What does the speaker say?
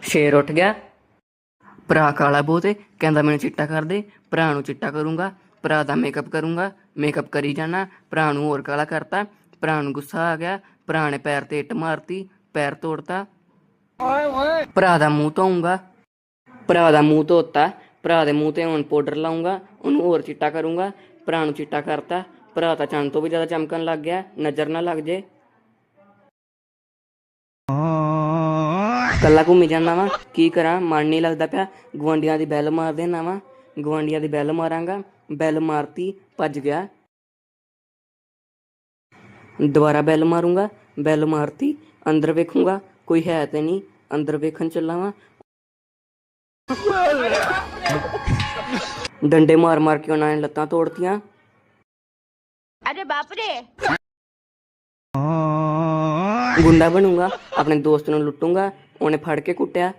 शेर उठ गया। भरा काला बहुत है, कहता मैंने चिट्टा कर दे। भरा नूं चिट्टा करूँगा, भरा दा मेकअप करूँगा, मेकअप करी जाना। भरा नूं होर काला करता, भरा नूं गुस्सा आ गया, भरा ने पैर ते इट्ट मारती, पैर तोड़ता। भरा दा मूँह धोऊंगा, भरा दा मूँह धोता, भरा दे मूँह ते हुण पाउडर लाऊंगा, उहनूं होर चिट्टा करूँगा। भरा नूं चिट्टा करता, भरा तां चंद तो भी ज़्यादा चमकन लग गया, नज़र ना लग जे। कल्ला घूमी जाना वा, की करा, मन नहीं लगता पिया। गुआंढियां दी बैल मार देना वा, गुआंढियां दी बैल मारांगा। बैल मारती, भज गया। दोबारा बैल मारूंगा, बैल मारती, अंदर वेखूंगा, कोई है तो नहीं। अंदर वेखन चला वा, डंडे मार मार के उन्होंने लत्तां तोड़तियां। अरे बाप रे। गुंडा बनूंगा, अपने दोस्त नूं लुट्टूंगा, उन्हें फड़ के कुट्टिया।